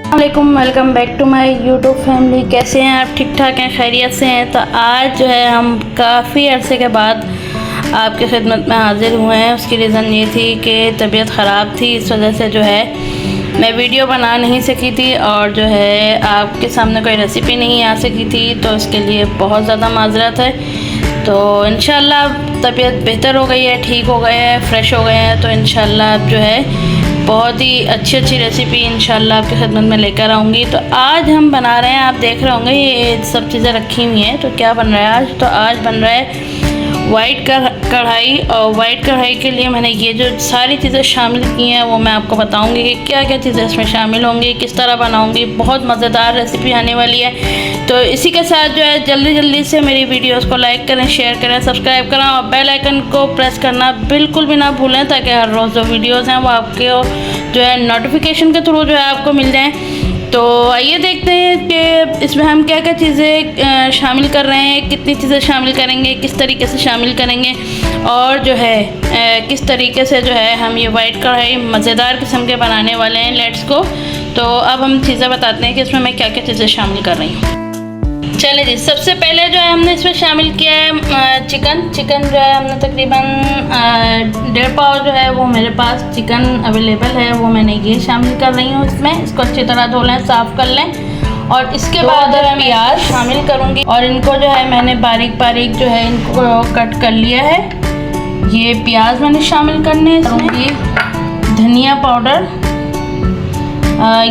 वालेकुम, welcome back to my YouTube family. कैसे हैं आप? ठीक ठाक हैं, खैरियत से हैं? तो आज जो है हम काफ़ी अरसे के बाद आपकी खिदमत में हाज़िर हुए हैं। उसकी रीज़न ये थी कि तबीयत ख़राब थी, इस वजह से जो है मैं वीडियो बना नहीं सकी थी और जो है आपके सामने कोई रेसिपी नहीं आ सकी थी, तो इसके लिए बहुत ज़्यादा माज़रत है। तो इंशाल्लाह तबीयत बेहतर हो गई है, ठीक हो गए हैं, फ़्रेश हो गए हैं। तो इंशाल्लाह अब जो है बहुत ही अच्छी रेसिपी इंशाल्लाह आपकी खिदमत में लेकर आऊँगी। तो आज हम बना रहे हैं, आप देख रहे होंगे ये सब चीज़ें रखी हुई हैं। तो क्या बन रहा है आज? तो आज बन रहा है वाइट कढ़ाई। और वाइट कढ़ाई के लिए मैंने ये जो सारी चीज़ें शामिल की हैं वो मैं आपको बताऊंगी कि क्या क्या चीज़ें इसमें शामिल होंगी, किस तरह बनाऊंगी। बहुत मज़ेदार रेसिपी आने वाली है। तो इसी के साथ जो है जल्दी से मेरी वीडियोस को लाइक करें, शेयर करें, सब्सक्राइब करें और बेल आइकन को प्रेस करना बिल्कुल भी ना भूलें, ताकि हर रोज़ जो वीडियोज़ हैं वो आपके जो है नोटिफिकेशन के थ्रू जो है आपको मिल जाएँ। तो आइए देखते हैं कि इसमें हम क्या क्या चीज़ें शामिल कर रहे हैं, कितनी चीज़ें शामिल करेंगे, किस तरीके से शामिल करेंगे और जो है किस तरीके से जो है हम ये वाइट कढ़ाई मज़ेदार किस्म के बनाने वाले हैं। Let's go. तो अब हम चीज़ें बताते हैं कि इसमें मैं क्या क्या चीज़ें शामिल कर रही हूँ। चलिए जी, सबसे पहले जो है हमने इसमें शामिल किया है चिकन जो है हमने तकरीबन 1.5 पाव जो है वो मेरे पास चिकन अवेलेबल है, वो मैंने ये शामिल कर रही हूँ इसमें। इसको अच्छी तरह धो लें, साफ़ कर लें और इसके बाद मैं प्याज शामिल करूँगी और इनको जो है मैंने बारीक जो है इनको कट कर लिया है। ये प्याज मैंने शामिल करने इसमें। ये धनिया पाउडर,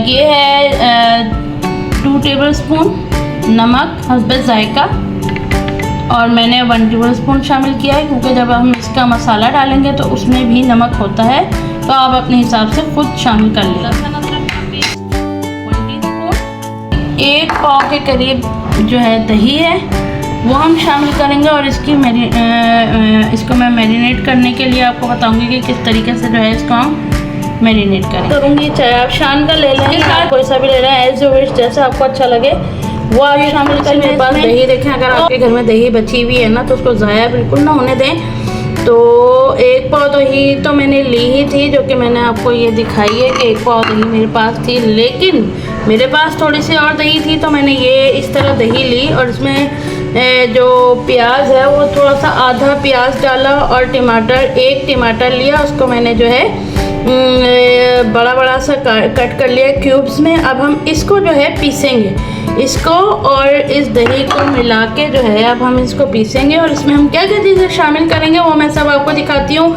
ये है 2 टेबलस्पून। नमक हस्बे जायका, और मैंने 1 टेबलस्पून शामिल किया है क्योंकि जब हम इसका मसाला डालेंगे तो उसमें भी नमक होता है, तो आप अपने हिसाब से खुद शामिल कर लें। 1 पाव के करीब जो है दही है वो हम शामिल करेंगे और इसको मैं मैरिनेट करने के लिए आपको बताऊंगी कि किस तरीके से जो है इसको हम मैरिनेट करूँगी। चाहे आप शान का ले लें, कोई सा भी ले लें, एज यू विश, जैसा आपको अच्छा लगे वो आप शामिल करें। मेरे पास दही देखें, अगर आपके घर में दही बची हुई है ना तो उसको ज़ाया बिल्कुल ना होने दें। तो 1 पाव दही तो मैंने ली ही थी, जो कि मैंने आपको ये दिखाई है कि 1 पाव दही मेरे पास थी, लेकिन मेरे पास थोड़ी सी और दही थी तो मैंने ये इस तरह दही ली और इसमें जो प्याज है वो थोड़ा सा आधा प्याज डाला और टमाटर 1 टमाटर लिया, उसको मैंने जो है बड़ा सा कट कर लिया क्यूब्स में। अब हम इसको जो है पीसेंगे, इसको और इस दही को मिला के जो है अब हम इसको पीसेंगे और इसमें हम क्या क्या चीज़ें शामिल करेंगे वो मैं सब आपको दिखाती हूँ।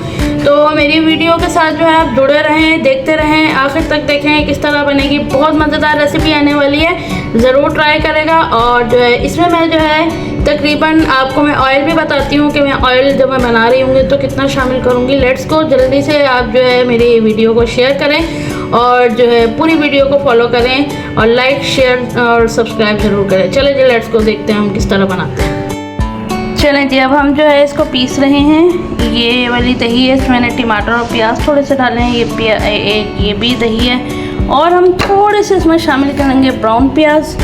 तो मेरी वीडियो के साथ जो है आप जुड़े रहें, देखते रहें, आखिर तक देखें किस तरह बनेगी। बहुत मज़ेदार रेसिपी आने वाली है, ज़रूर ट्राई करेगा। और जो है इसमें मैं जो है तकरीबन आपको मैं ऑयल भी बताती हूँ कि मैं ऑयल जब मैं बना रही हूँ तो कितना शामिल करूँगी। लेट्स को, जल्दी से आप जो है मेरी वीडियो को शेयर करें और जो है पूरी वीडियो को फॉलो करें और लाइक शेयर और सब्सक्राइब ज़रूर करें। चलें जी, लेट्स को देखते हैं हम किस तरह बनाते हैं। चलें जी, अब हम जो है इसको पीस रहे हैं। ये वाली दही है, इसमें मैंने टमाटर और प्याज थोड़े से डाले हैं। ये भी दही है और हम थोड़े से इसमें शामिल करेंगे ब्राउन प्याज।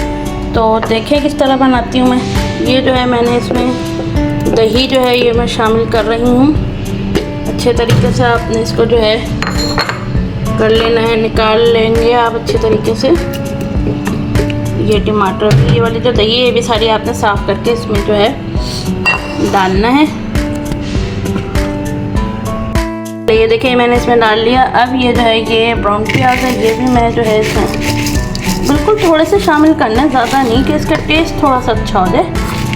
तो देखें किस तरह बनाती हूँ मैं। ये जो है मैंने इसमें दही जो है ये मैं शामिल कर रही हूँ। अच्छे तरीके से आपने इसको जो है कर लेना है, निकाल लेंगे आप अच्छे तरीके से। ये टमाटर, ये वाली जो दही है ये भी सारी आपने साफ़ करके इसमें जो है डालना है। तो ये देखिए मैंने इसमें डाल लिया। अब ये जो है ये ब्राउन प्याज है, ये भी मैं जो है इसमें बिल्कुल थोड़े से शामिल करना है, ज़्यादा नहीं, कि इसका टेस्ट थोड़ा सा अच्छा हो जाए,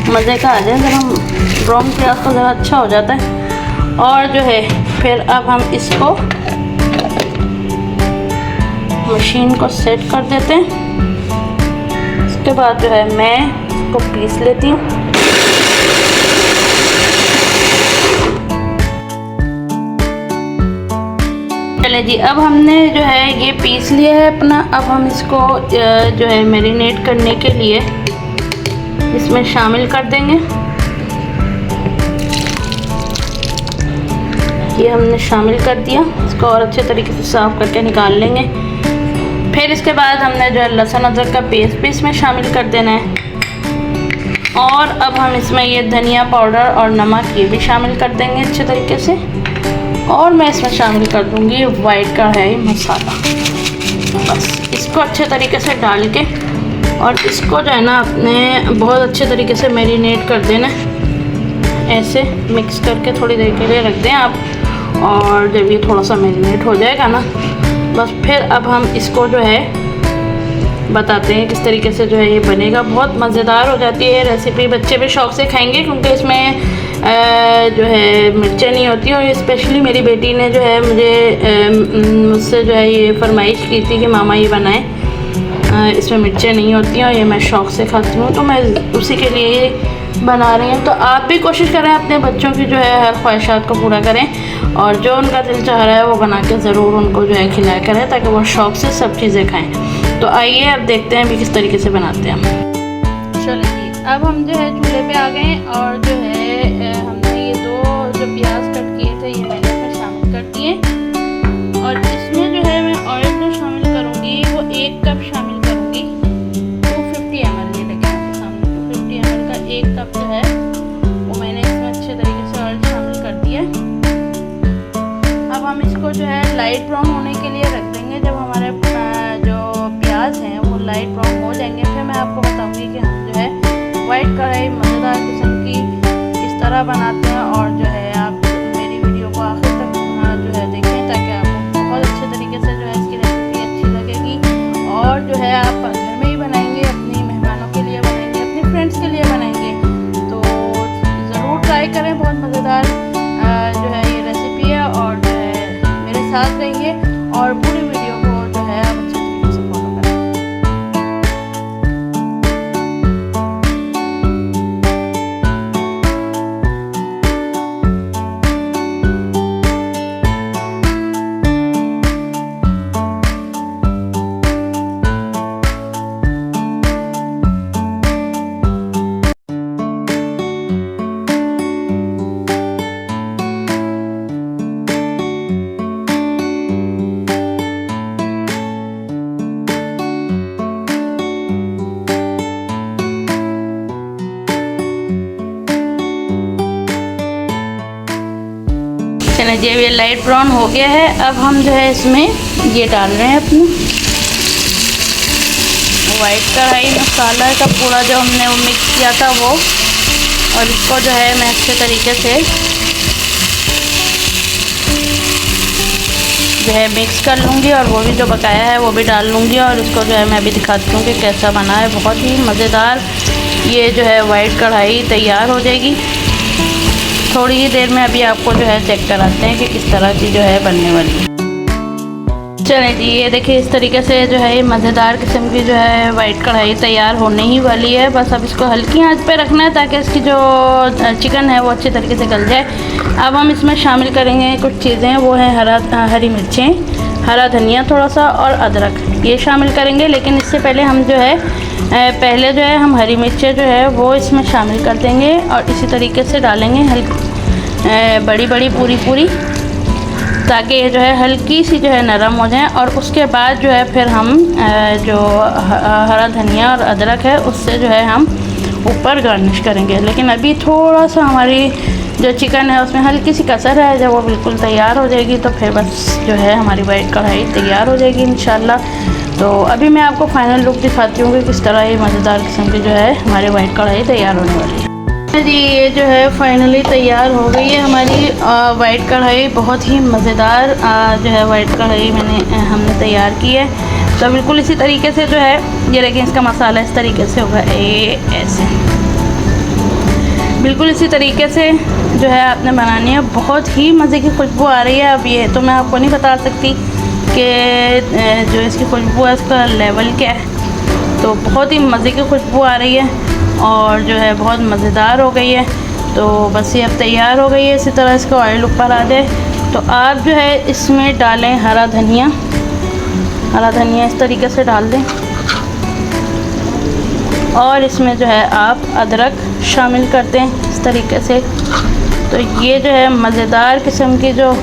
मज़े का आ जाए। जब हम ब्राउन प्याज तो ज़रा अच्छा हो जाता है। और जो है फिर अब हम इसको मशीन को सेट कर देते हैं। उसके बाद जो है मैं इसको पीस लेती हूँ। चले जी, अब हमने जो है ये पीस लिया है अपना। अब हम इसको जो है मैरिनेट करने के लिए इसमें शामिल कर देंगे। ये हमने शामिल कर दिया, इसको और अच्छे तरीके से साफ़ करके निकाल लेंगे। फिर इसके बाद हमने जो है लहसुन अदरक का पेस्ट भी इसमें शामिल कर देना है। और अब हम इसमें ये धनिया पाउडर और नमक ये भी शामिल कर देंगे अच्छे तरीके से। और मैं इसमें शामिल कर दूंगी वाइट कढ़ाई मसाला। बस इसको अच्छे तरीके से डाल के और इसको जो है ना अपने बहुत अच्छे तरीके से मैरिनेट कर देना, ऐसे मिक्स करके थोड़ी देर के लिए रख दें आप। और जब ये थोड़ा सा मैरिनेट हो जाएगा ना, बस फिर अब हम इसको जो है बताते हैं किस तरीके से जो है ये बनेगा। बहुत मज़ेदार हो जाती है रेसिपी, बच्चे भी शौक़ से खाएंगे क्योंकि इसमें जो है मिर्चें नहीं होती। और स्पेशली मेरी बेटी ने जो है मुझसे जो है ये फरमाइश की थी कि मामा ये बनाएं, इसमें मिर्चें नहीं होती हैं और ये मैं शौक़ से खाती हूँ, तो मैं उसी के लिए बना रही हूँ। तो आप भी कोशिश करें अपने बच्चों की जो है हर ख्वाहिशात को पूरा करें और जो उनका दिल चाह रहा है वो बना के ज़रूर उनको जो है खिलाया करें ताकि वो शौक़ से सब चीज़ें खाएँ। तो आइए अब देखते हैं अभी किस तरीके से बनाते हैं हम। चलिए जी, अब हम जो है चूल्हे पे आ गए और जो है हमने ये दो जो प्याज कट किए थे ये मैंने इसमें शामिल कर दिए। और इसमें जो है मैं ऑयल जो शामिल करूँगी वो 1 कप शामिल करूँगी। 250 ml ये लेके आपके सामने 250 ml का 1 कप जो है वो मैंने इसमें अच्छे तरीके से ऑयल शामिल कर दिया। अब हम इसको जो है लाइट ब्राउन होने के लिए रख देंगे। जब हमारे जो प्याज हैं वो लाइट ब्राउन हो जाएंगे फिर मैं आपको बताऊंगी कि हम जो है वाइट कढ़ाई मज़ेदार किस्म की इस तरह बनाते हैं। और जो है आप मेरी वीडियो को आखिर तक जो है देखें ताकि आपको बहुत अच्छे तरीके से जो है इसकी रेसिपी अच्छी लगेगी। और जो है आप घर में ही बनाएंगे, अपनी मेहमानों के लिए बनाएंगे, अपने फ्रेंड्स के लिए बनाएंगे, तो ज़रूर ट्राई करें। बहुत मज़ेदार जो है ये रेसिपी है और जो है मेरे साथ रहिए और पूरी वीडियो को जो है आप अच्छे तरीके से फॉलो करें। चलिए जी, अब ये लाइट ब्राउन हो गया है। अब हम जो है इसमें ये डाल रहे हैं अपनी वाइट कढ़ाई मसाला का पूरा जो हमने वो मिक्स किया था वो, और इसको जो है मैं अच्छे तरीके से जो है मिक्स कर लूँगी और वो भी जो बकाया है वो भी डाल लूँगी। और इसको जो है मैं अभी दिखाती हूँ कि कैसा बना है। बहुत ही मज़ेदार ये जो है वाइट कढ़ाई तैयार हो जाएगी। थोड़ी ही देर में अभी आपको जो है चेक कराते हैं कि किस तरह की जो है बनने वाली है। चलें जी, ये देखिए इस तरीके से जो है मज़ेदार किस्म की जो है वाइट कढ़ाई तैयार होने ही वाली है। बस अब इसको हल्की आंच पे रखना है ताकि इसकी जो चिकन है वो अच्छे तरीके से गल जाए। अब हम इसमें शामिल करेंगे कुछ चीज़ें, वो है हरी मिर्चें, हरा धनिया थोड़ा सा और अदरक, ये शामिल करेंगे। लेकिन इससे पहले हम जो है हम हरी मिर्चें जो है वो इसमें शामिल कर देंगे और इसी तरीके से डालेंगे बड़ी बड़ी पूरी ताकि ये जो है हल्की सी जो है नरम हो जाए। और उसके बाद जो है फिर हम जो हरा धनिया और अदरक है उससे जो है हम ऊपर गार्निश करेंगे। लेकिन अभी थोड़ा सा हमारी जो चिकन है उसमें हल्की सी कसर है, जब वो बिल्कुल तैयार हो जाएगी तो फिर बस जो है हमारी वाइट कढ़ाई तैयार हो जाएगी इंशाल्लाह। तो अभी मैं आपको फाइनल लुक दिखाती हूँ कि किस तरह ये मज़ेदार किस्म की जो है हमारी वाइट कढ़ाई तैयार होने वाली है। जी, ये जो है फाइनली तैयार हो गई है हमारी वाइट कढ़ाई। बहुत ही मज़ेदार जो है वाइट कढ़ाई हमने तैयार की है। तो बिल्कुल इसी तरीके से जो है ये देखिए इसका मसाला इस तरीके से होगा, ऐसे बिल्कुल इसी तरीके से जो है आपने बनानी है। बहुत ही मज़े की खुशबू आ रही है। अब ये तो मैं आपको नहीं बता सकती कि जो इसकी खुशबू है उसका लेवल क्या है। तो बहुत ही मज़े की खुशबू आ रही है और जो है बहुत मज़ेदार हो गई है। तो बस ये अब तैयार हो गई है। इसी तरह इसका ऑयल ऊपर आ जाए तो आप जो है इसमें डालें हरा धनिया इस तरीके से डाल दें और इसमें जो है आप अदरक शामिल कर दें इस तरीके से। तो ये जो है मज़ेदार किस्म की जो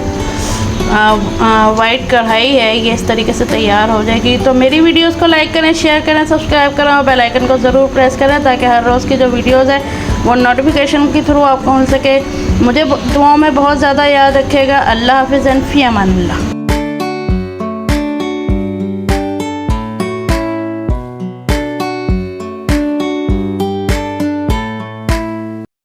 वाइट कढ़ाई है ये इस तरीके से तैयार हो जाएगी। तो मेरी वीडियोस को लाइक करें, शेयर करें, सब्सक्राइब करें और बेल आइकन को ज़रूर प्रेस करें ताकि हर रोज़ की जो वीडियोस है वो नोटिफिकेशन के थ्रू आपको मिल सके। मुझे दुआओं में बहुत ज़्यादा याद रखिएगा। अल्लाह हाफ़िज़ एंड फ़ी अमान अल्लाह।